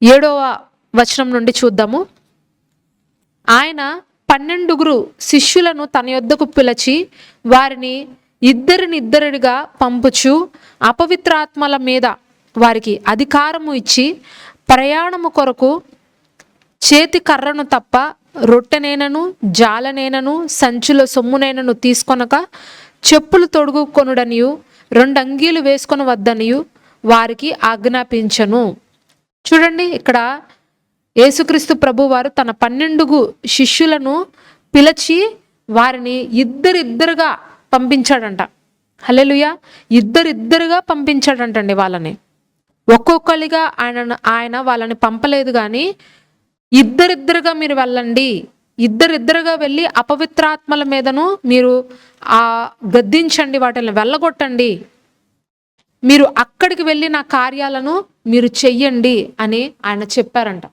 7వ వచనం నుండి చూద్దాము. ఆయన 12 శిష్యులను తన యొద్దకు పిలిచి వారిని ఇద్దరినిద్దరిగా పంపుచు అపవిత్రాత్మల మీద వారికి అధికారము ఇచ్చి ప్రయాణము కొరకు చేతి కర్రను తప్ప రొట్టెనేనను జాలనేనను సంచుల సొమ్మునేనను తీసుకొనక చెప్పులు తొడుగుకొనుడనియు 2 అంగీలు వేసుకొని వద్దనియు వారికి ఆజ్ఞాపించను. చూడండి, ఇక్కడ యేసుక్రీస్తు ప్రభు వారు తన 12 శిష్యులను పిలిచి వారిని ఇద్దరిద్దరుగా పంపించాడంట. హల్లెలూయా. ఇద్దరిద్దరుగా పంపించాడంటండి వాళ్ళని. ఒక్కొక్కరిగా ఆయన వాళ్ళని పంపలేదు, కానీ ఇద్దరిద్దరుగా మీరు వెళ్ళండి, ఇద్దరిద్దరుగా వెళ్ళి అపవిత్రాత్మల మీదను మీరు గద్దించండి, వాటిని వెళ్ళగొట్టండి, మీరు అక్కడికి వెళ్ళి నా కార్యాలను మీరు చెయ్యండి అని ఆయన చెప్పారంట.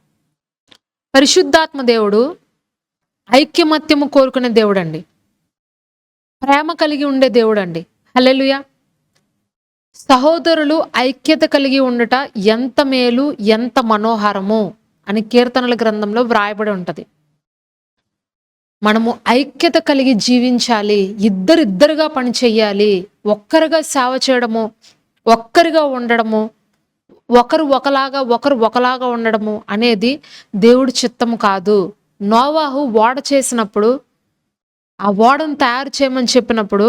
పరిశుద్ధాత్మ దేవుడు ఐక్యమత్యము కోరుకునే దేవుడు అండి, ప్రేమ కలిగి ఉండే దేవుడు అండి. హల్లెలూయా. సహోదరులు ఐక్యత కలిగి ఉండట ఎంత మేలు, ఎంత మనోహరము అని కీర్తనల గ్రంథంలో వ్రాయబడి ఉంటది. మనము ఐక్యత కలిగి జీవించాలి, ఇద్దరిద్దరుగా పని చెయ్యాలి, ఒక్కరిగా సేవ చేయడము, ఒక్కరిగా ఉండడము, ఒకరు ఒకలాగా ఉండడము అనేది దేవుడి చిత్తము కాదు. నోవాహు ఓడ చేసినప్పుడు, ఆ ఓడను తయారు చేయమని చెప్పినప్పుడు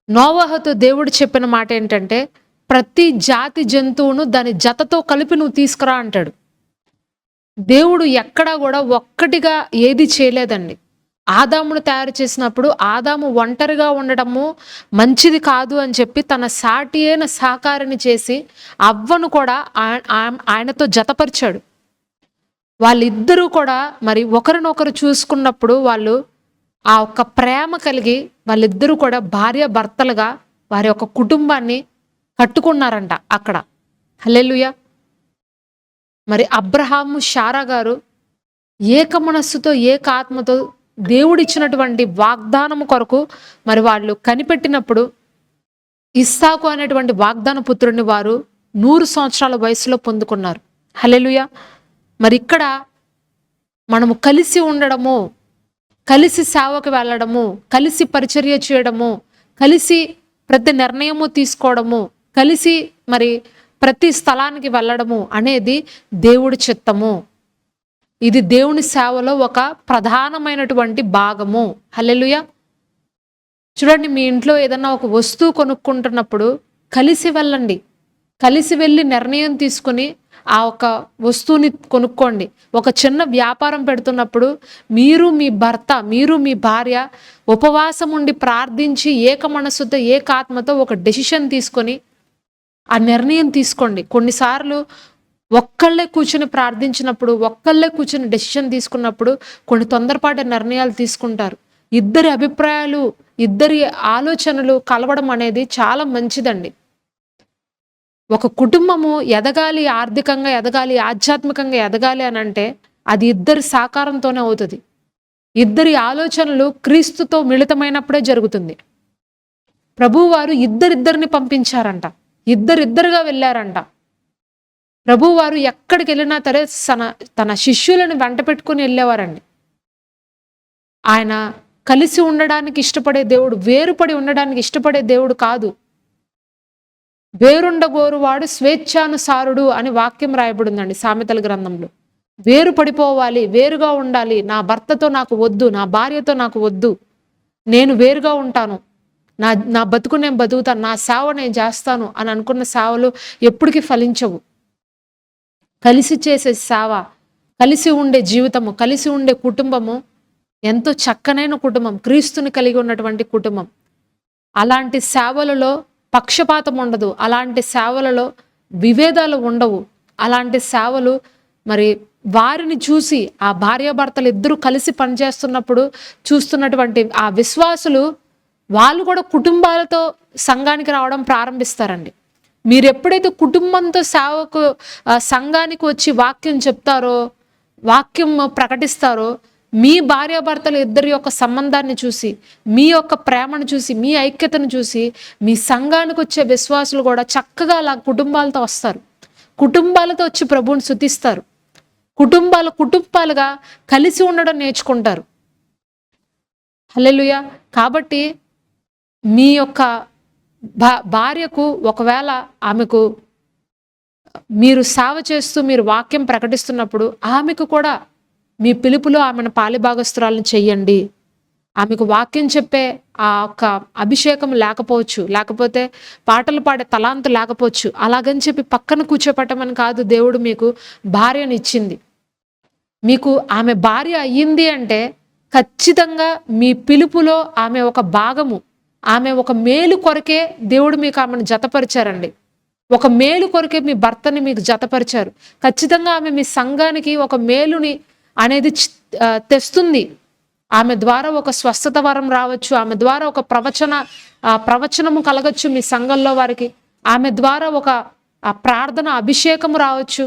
నోవాహుతో దేవుడు చెప్పిన మాట ఏంటంటే, ప్రతి జాతి జంతువును దాని జతతో కలిపి నువ్వు తీసుకురా అంటాడు. దేవుడు ఎక్కడా కూడా ఒక్కటిగా ఏది చేయలేదండి. ఆదామును తయారు చేసినప్పుడు ఆదాము ఒంటరిగా ఉండడము మంచిది కాదు అని చెప్పి తన సాటి అయిన సహకారిని చేసి అవ్వను కూడా ఆయనతో జతపరిచాడు. వాళ్ళిద్దరూ కూడా మరి ఒకరినొకరు చూసుకున్నప్పుడు వాళ్ళు ఆ ఒక్క ప్రేమ కలిగి వాళ్ళిద్దరూ కూడా భార్య భర్తలుగా వారి యొక్క కుటుంబాన్ని కట్టుకున్నారంట అక్కడ. హల్లెలూయా. మరి అబ్రహాము శారా గారు ఏక మనస్సుతో ఏక ఆత్మతో దేవుడిచ్చినటువంటి వాగ్దానము కొరకు మరి వాళ్ళు కనిపెట్టినప్పుడు ఇస్సాకు అనేటువంటి వాగ్దాన పుత్రుడిని వారు 100 సంవత్సరాల వయసులో పొందుకున్నారు. హల్లెలూయా. మరి ఇక్కడ మనము కలిసి ఉండడము, కలిసి సేవకు వెళ్ళడము, కలిసి పరిచర్య చేయడము, కలిసి ప్రతి నిర్ణయము తీసుకోవడము, కలిసి మరి ప్రతి స్థలానికి వెళ్ళడము అనేది దేవుడి చిత్తము. ఇది దేవుని సేవలో ఒక ప్రధానమైనటువంటి భాగము. హల్లెలూయా. చూడండి, మీ ఇంట్లో ఏదన్నా ఒక వస్తువు కొనుక్కుంటున్నప్పుడు కలిసి వెళ్ళండి, కలిసి వెళ్ళి నిర్ణయం తీసుకుని ఆ ఒక వస్తువుని కొనుక్కోండి. ఒక చిన్న వ్యాపారం పెడుతున్నప్పుడు మీరు మీ భర్త, మీరు మీ భార్య ఉపవాసం ఉండి ప్రార్థించి ఏక మనస్సుతో ఏకాత్మతో ఒక డెసిషన్ తీసుకొని ఆ నిర్ణయం తీసుకోండి. కొన్నిసార్లు ఒక్కళ్ళే కూర్చుని ప్రార్థించినప్పుడు, ఒక్కళ్ళే కూర్చుని డెసిషన్ తీసుకున్నప్పుడు కొన్ని తొందరపాటు నిర్ణయాలు తీసుకుంటారు. ఇద్దరి అభిప్రాయాలు, ఇద్దరి ఆలోచనలు కలవడం అనేది చాలా మంచిదండి. ఒక కుటుంబము ఎదగాలి, ఆర్థికంగా ఎదగాలి, ఆధ్యాత్మికంగా ఎదగాలి అని అంటే అది ఇద్దరి సహకారంతోనే అవుతుంది. ఇద్దరి ఆలోచనలు క్రీస్తుతో మిళితమైనప్పుడే జరుగుతుంది. ప్రభువారు ఇద్దరిద్దరిని పంపించారంట, ఇద్దరిద్దరుగా వెళ్ళారంట. ప్రభువారు ఎక్కడికి వెళ్ళినా తన శిష్యులను వెంట పెట్టుకుని వెళ్ళేవారండి. ఆయన కలిసి ఉండడానికి ఇష్టపడే దేవుడు, వేరుపడి ఉండడానికి ఇష్టపడే దేవుడు కాదు. వేరుండగోరువాడు స్వేచ్ఛానుసారుడు అని వాక్యం రాయబడిందండి సామెతల గ్రంథంలో. వేరు పడిపోవాలి, వేరుగా ఉండాలి. నా భర్తతో నాకు వద్దు, నా భార్యతో నాకు వద్దు, నేను వేరుగా ఉంటాను, నా బతుకు నేను బతుకుతాను, నా సేవ నేను చేస్తాను అని అనుకున్న సేవలు ఎప్పటికీ ఫలించవు. కలిసి చేసే సేవ, కలిసి ఉండే జీవితము, కలిసి ఉండే కుటుంబము ఎంతో చక్కనైన కుటుంబం, క్రీస్తుని కలిగి ఉన్నటువంటి కుటుంబం. అలాంటి సేవలలో పక్షపాతం ఉండదు, అలాంటి సేవలలో విభేదాలు ఉండవు. అలాంటి సేవలు మరి వారిని చూసి ఆ భార్యాభర్తలు ఇద్దరు కలిసి పనిచేస్తున్నప్పుడు చూస్తున్నటువంటి ఆ విశ్వాసులు వాళ్ళు కూడా కుటుంబాలతో సంఘానికి రావడం ప్రారంభిస్తారండి. మీరు ఎప్పుడైతే కుటుంబంతో సేవకు సంఘానికి వచ్చి వాక్యం చెప్తారో, వాక్యం ప్రకటిస్తారో, మీ భార్యాభర్తలు ఇద్దరి యొక్క సంబంధాన్ని చూసి, మీ యొక్క ప్రేమను చూసి, మీ ఐక్యతను చూసి మీ సంఘానికి వచ్చే విశ్వాసులు కూడా చక్కగా అలా కుటుంబాలతో వస్తారు. కుటుంబాలతో వచ్చి ప్రభువుని స్తుతిస్తారు. కుటుంబాలుగా కలిసి ఉండడం నేర్చుకుంటారు. హల్లెలూయా. కాబట్టి మీ యొక్క భార్యకు ఒకవేళ ఆమెకు మీరు సేవ చేస్తూ మీరు వాక్యం ప్రకటిస్తున్నప్పుడు ఆమెకు కూడా మీ పిలుపులో ఆమెను పాలిభాగస్తురాలను చెయ్యండి. ఆమెకు వాక్యం చెప్పే ఆ ఒక్క అభిషేకం లేకపోవచ్చు, లేకపోతే పాటలు పాడే తలాంతు లేకపోవచ్చు. అలాగని చెప్పి పక్కన కూర్చోపెట్టమని కాదు దేవుడు మీకు భార్యను ఇచ్చింది. మీకు ఆమె భార్య అయ్యింది అంటే ఖచ్చితంగా మీ పిలుపులో ఆమె ఒక భాగము, ఆమె ఒక మేలు కొరకే దేవుడు మీకు ఆమెను జతపరిచారండి. ఒక మేలు కొరకే మీ భర్తని మీకు జతపరిచారు. ఖచ్చితంగా ఆమె మీ సంఘానికి ఒక మేలుని అనేది తెస్తుంది. ఆమె ద్వారా ఒక స్వస్థత వరం రావచ్చు, ఆమె ద్వారా ఒక ప్రవచనము కలగచ్చు మీ సంఘంలో వారికి, ఆమె ద్వారా ఒక ప్రార్థన అభిషేకము రావచ్చు.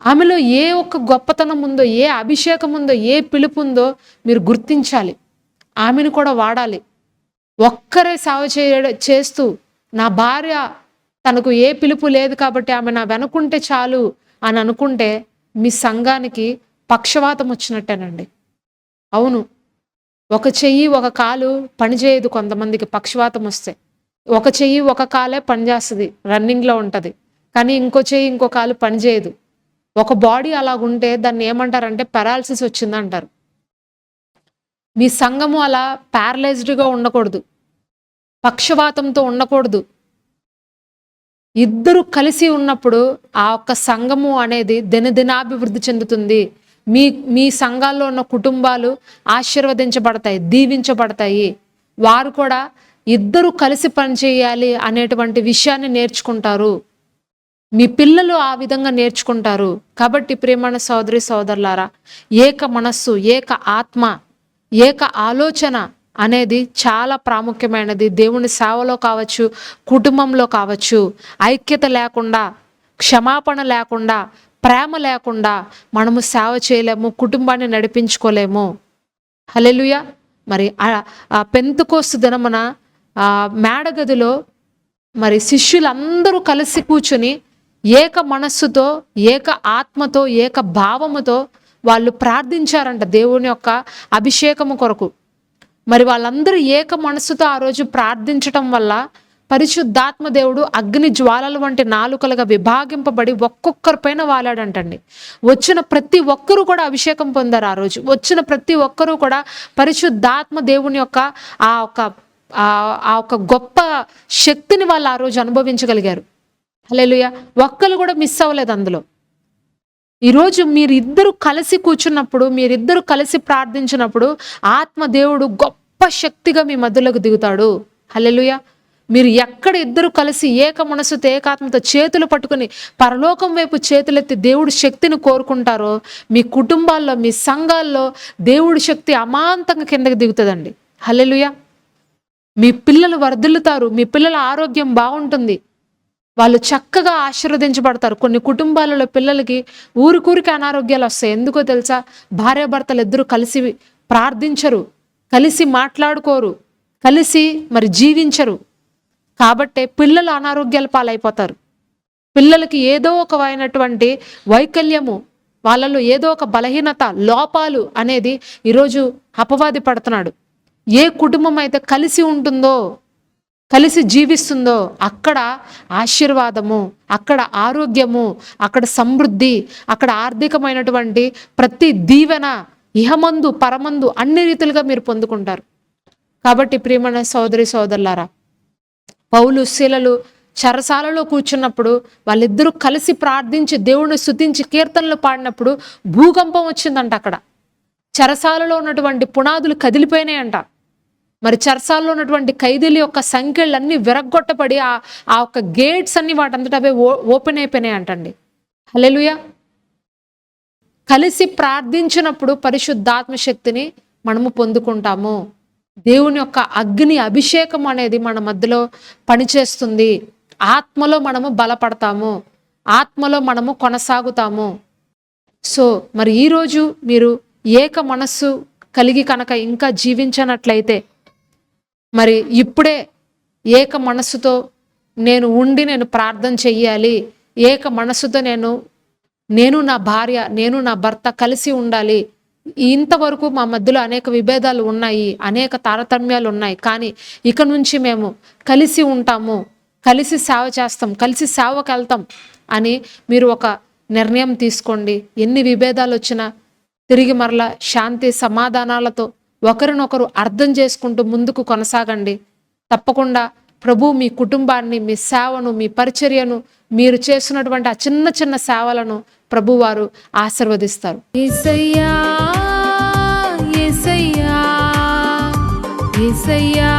ఆమెలో ఏ ఒక్క గొప్పతనం ఉందో, ఏ అభిషేకం ఉందో, ఏ పిలుపు ఉందో మీరు గుర్తించాలి. ఆమెను కూడా వాడాలి. ఒక్కరే సేవ చేస్తూ నా భార్య తనకు ఏ పిలుపు లేదు కాబట్టి ఆమె నా వెనుకుంటే చాలు అని అనుకుంటే మీ సంఘానికి పక్షవాతం వచ్చినట్టేనండి. అవును, ఒక చెయ్యి ఒక కాలు పనిచేయదు. కొంతమందికి పక్షవాతం వస్తే ఒక చెయ్యి ఒక కాలే పనిచేస్తుంది, రన్నింగ్లో ఉంటుంది, కానీ ఇంకో చెయ్యి ఇంకో కాలు పనిచేయదు. ఒక బాడీ అలాగుంటే దాన్ని ఏమంటారంటే పారాలసిస్ వచ్చిందంటారు. మీ సంఘము అలా ప్యారలైజ్డ్గా ఉండకూడదు, పక్షవాతంతో ఉండకూడదు. ఇద్దరు కలిసి ఉన్నప్పుడు ఆ ఒక్క సంఘము అనేది దినదినాభివృద్ధి చెందుతుంది. మీ సంఘాల్లో ఉన్న కుటుంబాలు ఆశీర్వదించబడతాయి, దీవించబడతాయి. వారు కూడా ఇద్దరు కలిసి పనిచేయాలి అనేటువంటి విషయాన్ని నేర్చుకుంటారు. మీ పిల్లలు ఆ విధంగా నేర్చుకుంటారు. కాబట్టి ప్రియమైన సోదరి సోదరులారా, ఏక మనస్సు, ఏక ఆత్మ, ఏక ఆలోచన అనేది చాలా ప్రాముఖ్యమైనది. దేవుని సేవలో కావచ్చు, కుటుంబంలో కావచ్చు, ఐక్యత లేకుండా, క్షమాపణ లేకుండా, ప్రేమ లేకుండా మనము సేవ చేయలేము, కుటుంబాన్ని నడిపించుకోలేము. హల్లెలూయా. మరి పెంతెకోస్తు దినమున మేడగదిలో మరి శిష్యులందరూ కలిసి కూర్చుని ఏక మనస్సుతో, ఏక ఆత్మతో, ఏక భావముతో వాళ్ళు ప్రార్థించారంట దేవుని యొక్క అభిషేకము కొరకు. మరి వాళ్ళందరూ ఏక మనస్సుతో ఆ రోజు ప్రార్థించటం వల్ల పరిశుద్ధాత్మ దేవుడు అగ్ని జ్వాలల వంటి నాలుకలుగా విభాగింపబడి ఒక్కొక్కరి పైన వాలాడంటండి. వచ్చిన ప్రతి ఒక్కరూ కూడా అభిషేకం పొందారు. ఆ రోజు వచ్చిన ప్రతి ఒక్కరూ కూడా పరిశుద్ధాత్మ దేవుని యొక్క ఆ ఒక గొప్ప శక్తిని వాళ్ళు ఆ రోజు అనుభవించగలిగారు. హల్లెలూయా. ఒక్కరు కూడా మిస్ అవ్వలేదు అందులో. ఈరోజు మీరిద్దరు కలిసి కూర్చున్నప్పుడు, మీరిద్దరు కలిసి ప్రార్థించినప్పుడు ఆత్మ దేవుడు గొప్ప శక్తిగా మీ మధ్యలోకి దిగుతాడు. హల్లెలూయా. మీరు ఎక్కడ ఇద్దరు కలిసి ఏక మనసుతో, ఏకాత్మతో చేతులు పట్టుకుని పరలోకం వైపు చేతులెత్తి దేవుడి శక్తిని కోరుకుంటారో, మీ కుటుంబాల్లో, మీ సంఘాల్లో దేవుడి శక్తి అమాంతంగా కిందకి దిగుతుందండి. హల్లెలూయా. మీ పిల్లలు వర్ధిల్లుతారు, మీ పిల్లల ఆరోగ్యం బాగుంటుంది, వాళ్ళు చక్కగా ఆశీర్వదించబడతారు. కొన్ని కుటుంబాలలో పిల్లలకి ఊరికూరికి అనారోగ్యాలు వస్తాయి. ఎందుకో తెలుసా? భార్యాభర్తలు ఇద్దరు కలిసి ప్రార్థించరు, కలిసి మాట్లాడుకోరు, కలిసి మరి జీవించరు. కాబట్టే పిల్లలు అనారోగ్యాల పాలైపోతారు. పిల్లలకి ఏదో ఒకమైనటువంటి వైకల్యము, వాళ్ళలో ఏదో ఒక బలహీనత, లోపాలు అనేది ఈరోజు అపవాది పడుతున్నాడు. ఏ కుటుంబం అయితే కలిసి ఉంటుందో, కలిసి జీవిస్తుందో అక్కడ ఆశీర్వాదము, అక్కడ ఆరోగ్యము, అక్కడ సమృద్ధి, అక్కడ ఆర్థికమైనటువంటి ప్రతి దీవెన ఇహమందు పరమందు అన్ని రీతులుగా మీరు పొందుకుంటారు. కాబట్టి ప్రియమైన సోదరి సోదరులారా, పౌలు శీలలు చెరసాలలో కూర్చున్నప్పుడు వాళ్ళిద్దరూ కలిసి ప్రార్థించి దేవుణ్ణి స్తుతించి కీర్తనలు పాడినప్పుడు భూకంపం వచ్చిందంట. అక్కడ చెరసాలలో ఉన్నటువంటి పునాదులు కదిలిపోయినాయంట. మరి చెరసాలలో ఉన్నటువంటి ఖైదీల యొక్క సంఖ్యలన్నీ విరగ్గొట్టబడి ఆ యొక్క గేట్స్ అన్ని వాటంతటా అవే ఓపెన్ అయిపోయినాయి అంటండి. హల్లెలూయా. కలిసి ప్రార్థించినప్పుడు పరిశుద్ధాత్మ శక్తిని మనము పొందుకుంటాము. దేవుని యొక్క అగ్ని అభిషేకం అనేది మన మధ్యలో పనిచేస్తుంది. ఆత్మలో మనము బలపడతాము, ఆత్మలో మనము కొనసాగుతాము. సో మరి ఈరోజు మీరు ఏక మనస్సు కలిగి కనుక ఇంకా జీవించనట్లయితే, మరి ఇప్పుడే ఏక మనస్సుతో నేను ప్రార్థన చెయ్యాలి, ఏక మనస్సుతో నేను నా భార్య, నేను నా భర్త కలిసి ఉండాలి. ఇంతవరకు మా మధ్యలో అనేక విభేదాలు ఉన్నాయి, అనేక తారతమ్యాలు ఉన్నాయి, కానీ ఇక నుంచి మేము కలిసి ఉంటాము, కలిసి సేవ చేస్తాం, కలిసి సేవకు వెళ్తాం అని మీరు ఒక నిర్ణయం తీసుకోండి. ఎన్ని విభేదాలు వచ్చినా తిరిగి మరలా శాంతి సమాధానాలతో ఒకరినొకరు అర్థం చేసుకుంటూ ముందుకు కొనసాగండి. తప్పకుండా ప్రభు మీ కుటుంబాన్ని, మీ సేవను, మీ పరిచర్యను, మీరు చేస్తున్నటువంటి ఆ చిన్న చిన్న సేవలను ప్రభువారు ఆశీర్వదిస్తారు. యేసయ్యా యేసయ్యా యేసయ్యా